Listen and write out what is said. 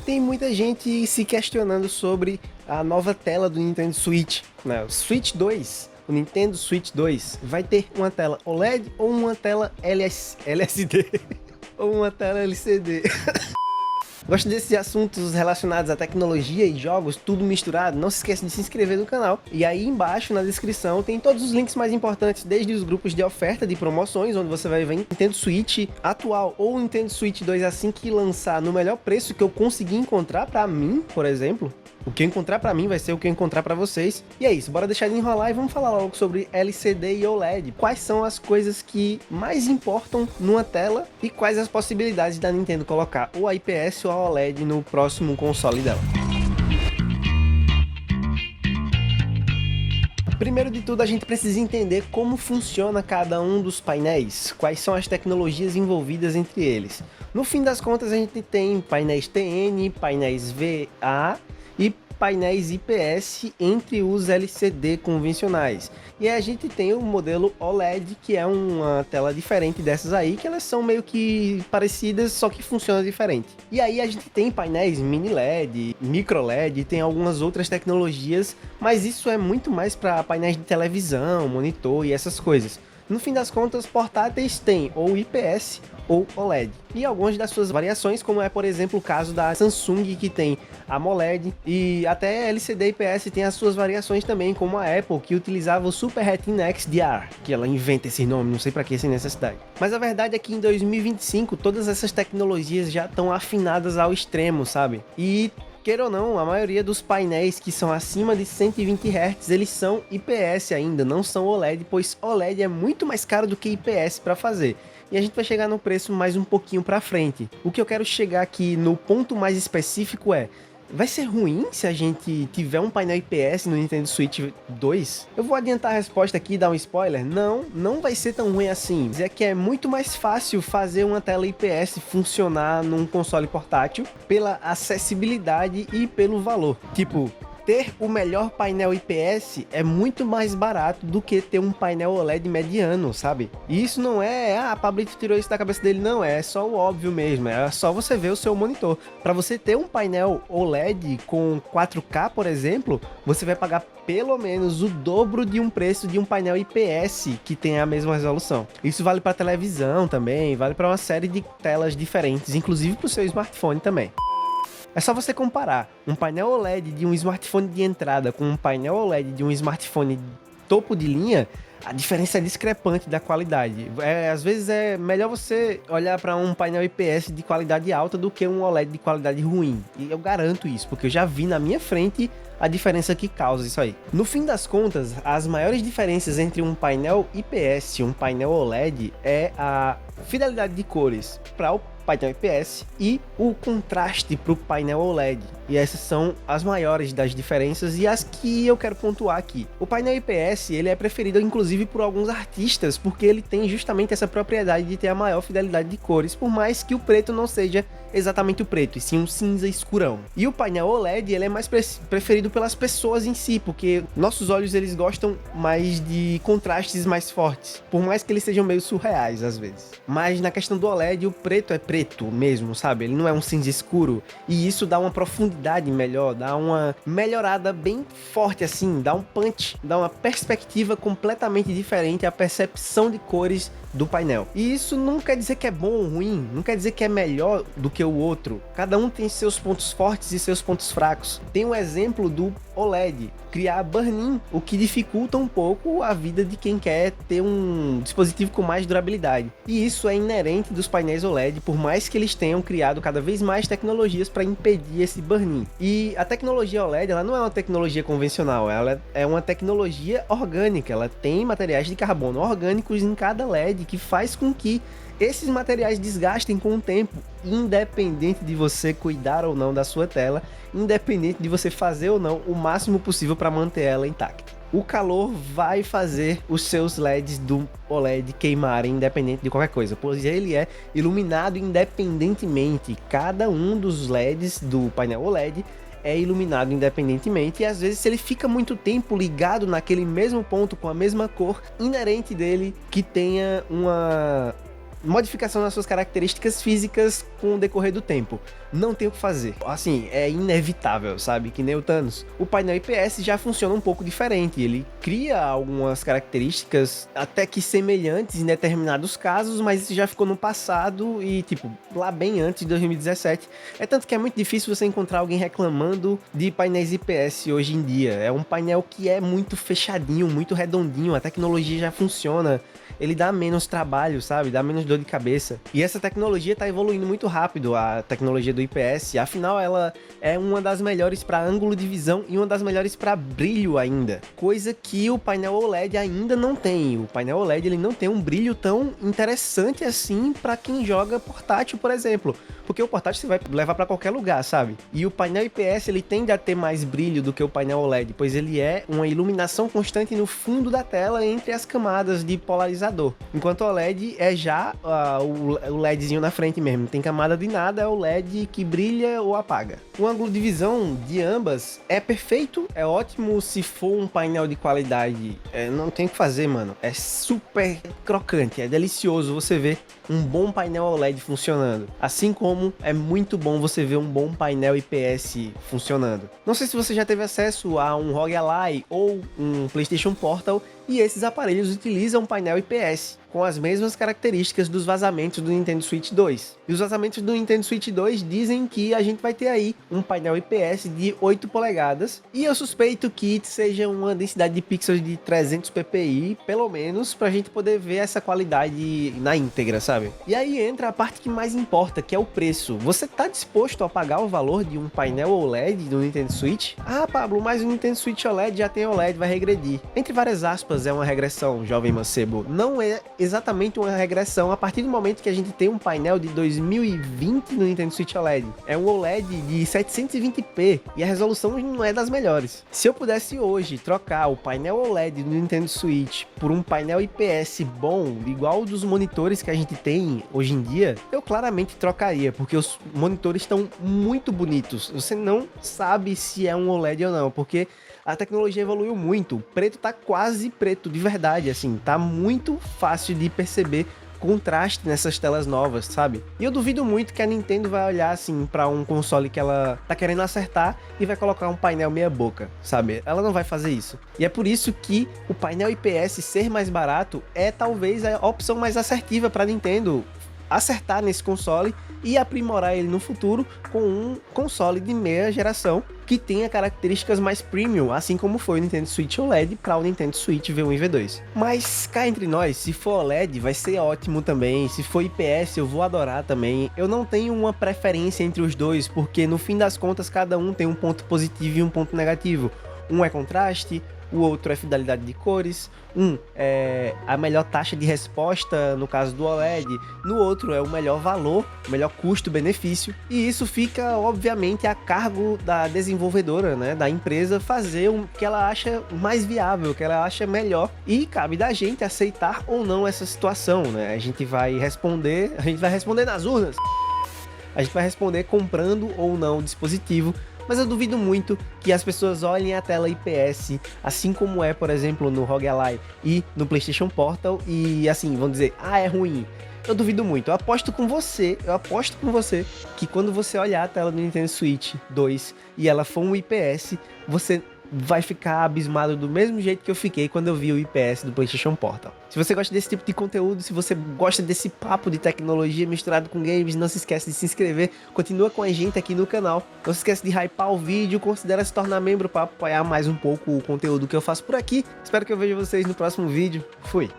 tem muita gente se questionando sobre a nova tela do Nintendo Switch, né? O Switch 2, o Nintendo Switch 2, vai ter uma tela OLED ou uma tela LSD? Ou uma tela LCD? Gosta desses assuntos relacionados à tecnologia e jogos, tudo misturado? Não se esqueça de se inscrever no canal. E aí embaixo na descrição tem todos os links mais importantes, desde os grupos de oferta de promoções, onde você vai ver Nintendo Switch atual ou Nintendo Switch 2 assim que lançar no melhor preço que eu conseguir encontrar pra mim, por exemplo. O que eu encontrar pra mim vai ser o que eu encontrar pra vocês. E é isso, bora deixar de enrolar e vamos falar logo sobre LCD e OLED. Quais são as coisas que mais importam numa tela e quais as possibilidades da Nintendo colocar ou a IPS ou a OLED no próximo console dela. Primeiro de tudo, a gente precisa entender como funciona cada um dos painéis, quais são as tecnologias envolvidas entre eles. No fim das contas, a gente tem painéis TN, painéis VA e painéis IPS entre os LCD convencionais. E a gente tem o modelo OLED, que é uma tela diferente dessas aí, que elas são meio que parecidas, só que funcionam diferente. E aí a gente tem painéis mini LED, micro LED, tem algumas outras tecnologias, mas isso é muito mais para painéis de televisão, monitor e essas coisas. No fim das contas, portáteis têm ou IPS ou OLED. E algumas das suas variações, como é, por exemplo, o caso da Samsung, que tem AMOLED, e até LCD IPS tem as suas variações também, como a Apple, que utilizava o Super Retina XDR, que ela inventa esse nome, não sei pra que sem necessidade. Mas a verdade é que em 2025, todas essas tecnologias já estão afinadas ao extremo, sabe? E queira ou não, a maioria dos painéis que são acima de 120 Hz, eles são IPS ainda, não são OLED, pois OLED é muito mais caro do que IPS para fazer. E a gente vai chegar no preço mais um pouquinho para frente. O que eu quero chegar aqui no ponto mais específico é: vai ser ruim se a gente tiver um painel IPS no Nintendo Switch 2? Eu vou adiantar a resposta aqui e dar um spoiler. Não vai ser tão ruim assim. É que é muito mais fácil fazer uma tela IPS funcionar num console portátil pela acessibilidade e pelo valor. Tipo, ter o melhor painel IPS é muito mais barato do que ter um painel OLED mediano, sabe? E isso não é, Pablito tirou isso da cabeça dele, não, é só o óbvio mesmo, é só você ver o seu monitor. Para você ter um painel OLED com 4K, por exemplo, você vai pagar pelo menos o dobro de um preço de um painel IPS que tem a mesma resolução. Isso vale para televisão também, vale para uma série de telas diferentes, inclusive para o seu smartphone também. É só você comparar um painel OLED de um smartphone de entrada com um painel OLED de um smartphone topo de linha, a diferença é discrepante da qualidade. Às vezes é melhor você olhar para um painel IPS de qualidade alta do que um OLED de qualidade ruim. E eu garanto isso, porque eu já vi na minha frente a diferença que causa isso aí. No fim das contas, as maiores diferenças entre um painel IPS e um painel OLED é a fidelidade de cores para o painel IPS e o contraste para o painel OLED. E essas são as maiores das diferenças e as que eu quero pontuar aqui. O painel IPS ele é preferido inclusive por alguns artistas porque ele tem justamente essa propriedade de ter a maior fidelidade de cores, por mais que o preto não seja exatamente o preto, e sim um cinza escurão. E o painel OLED ele é mais preferido pelas pessoas em si, porque nossos olhos eles gostam mais de contrastes mais fortes, por mais que eles sejam meio surreais às vezes. Mas na questão do OLED, o preto é preto mesmo, sabe? Ele não é um cinza escuro, e isso dá uma profundidade melhor, dá uma melhorada bem forte assim, dá um punch, dá uma perspectiva completamente diferente à percepção de cores do painel. E isso não quer dizer que é bom ou ruim, não quer dizer que é melhor do que o outro. Cada um tem seus pontos fortes e seus pontos fracos. Tem um exemplo do OLED, criar burn-in, o que dificulta um pouco a vida de quem quer ter um dispositivo com mais durabilidade. E isso é inerente dos painéis OLED, por mais que eles tenham criado cada vez mais tecnologias para impedir esse burn-in. E a tecnologia OLED, ela não é uma tecnologia convencional, ela é uma tecnologia orgânica, ela tem materiais de carbono orgânicos em cada LED, que faz com que esses materiais desgastem com o tempo, independente de você cuidar ou não da sua tela, independente de você fazer ou não o máximo possível para manter ela intacta. O calor vai fazer os seus LEDs do OLED queimarem independente de qualquer coisa, pois ele é iluminado independentemente. Cada um dos LEDs do painel OLED é iluminado independentemente, e às vezes se ele fica muito tempo ligado naquele mesmo ponto com a mesma cor, inerente dele que tenha modificação nas suas características físicas com o decorrer do tempo. Não tem o que fazer. Assim, é inevitável, sabe? Que nem o Thanos. O painel IPS já funciona um pouco diferente. Ele cria algumas características até que semelhantes em determinados casos, mas isso já ficou no passado e, tipo, lá bem antes de 2017. É tanto que é muito difícil você encontrar alguém reclamando de painéis IPS hoje em dia. É um painel que é muito fechadinho, muito redondinho, a tecnologia já funciona. Ele dá menos trabalho, sabe? Dá menos dor de cabeça. E essa tecnologia tá evoluindo muito rápido, a tecnologia do IPS. Afinal, ela é uma das melhores para ângulo de visão e uma das melhores para brilho ainda. Coisa que o painel OLED ainda não tem. O painel OLED ele não tem um brilho tão interessante assim para quem joga portátil, por exemplo. Porque o portátil você vai levar para qualquer lugar, sabe? E o painel IPS ele tende a ter mais brilho do que o painel OLED, pois ele é uma iluminação constante no fundo da tela entre as camadas de polarizador. Enquanto o OLED é já o LEDzinho na frente mesmo, não tem camada de nada, é o LED que brilha ou apaga. O ângulo de visão de ambas é perfeito, é ótimo se for um painel de qualidade. Não tem o que fazer, mano. É super crocante, é delicioso você ver um bom painel OLED funcionando. Assim como é muito bom você ver um bom painel IPS funcionando. Não sei se você já teve acesso a um ROG Ally ou um PlayStation Portal, e esses aparelhos utilizam painel IPS, com as mesmas características dos vazamentos do Nintendo Switch 2. E os vazamentos do Nintendo Switch 2 dizem que a gente vai ter aí um painel IPS de 8 polegadas, e eu suspeito que seja uma densidade de pixels de 300 ppi, pelo menos, pra gente poder ver essa qualidade na íntegra, sabe? E aí entra a parte que mais importa, que é o preço. Você tá disposto a pagar o valor de um painel OLED do Nintendo Switch? Ah, Pablo, mas o Nintendo Switch OLED já tem OLED, vai regredir. Entre várias aspas, é uma regressão, jovem mancebo. Não é exatamente uma regressão a partir do momento que a gente tem um painel de 2020 no Nintendo Switch OLED. É um OLED de 720p e a resolução não é das melhores. Se eu pudesse hoje trocar o painel OLED do Nintendo Switch por um painel IPS bom, igual dos monitores que a gente tem hoje em dia, eu claramente trocaria, porque os monitores estão muito bonitos. Você não sabe se é um OLED ou não, porque a tecnologia evoluiu muito. O preto tá quase preto de verdade, assim, tá muito fácil de perceber contraste nessas telas novas, sabe? E eu duvido muito que a Nintendo vai olhar assim pra um console que ela tá querendo acertar e vai colocar um painel meia boca, sabe? Ela não vai fazer isso. E é por isso que o painel IPS ser mais barato é talvez a opção mais assertiva pra Nintendo acertar nesse console e aprimorar ele no futuro com um console de meia geração que tenha características mais premium, assim como foi o Nintendo Switch OLED para o Nintendo Switch V1 e V2. Mas cá entre nós, se for OLED vai ser ótimo também, se for IPS eu vou adorar também. Eu não tenho uma preferência entre os dois, porque no fim das contas cada um tem um ponto positivo e um ponto negativo. Um é contraste, o outro é fidelidade de cores, um é a melhor taxa de resposta no caso do OLED, no outro é o melhor valor, o melhor custo-benefício, e isso fica obviamente a cargo da desenvolvedora, né, da empresa, fazer o que ela acha mais viável, o que ela acha melhor, e cabe da gente aceitar ou não essa situação, né? A gente vai responder nas urnas, a gente vai responder comprando ou não o dispositivo. Mas eu duvido muito que as pessoas olhem a tela IPS, assim como é, por exemplo, no ROG Ally e no PlayStation Portal, e assim, vão dizer, ah, é ruim. Eu duvido muito. Eu aposto com você que quando você olhar a tela do Nintendo Switch 2 e ela for um IPS, você vai ficar abismado do mesmo jeito que eu fiquei quando eu vi o IPS do PlayStation Portal. Se você gosta desse tipo de conteúdo, se você gosta desse papo de tecnologia misturado com games, não se esquece de se inscrever, continua com a gente aqui no canal, não se esquece de hypar o vídeo, considera se tornar membro para apoiar mais um pouco o conteúdo que eu faço por aqui. Espero que eu veja vocês no próximo vídeo. Fui!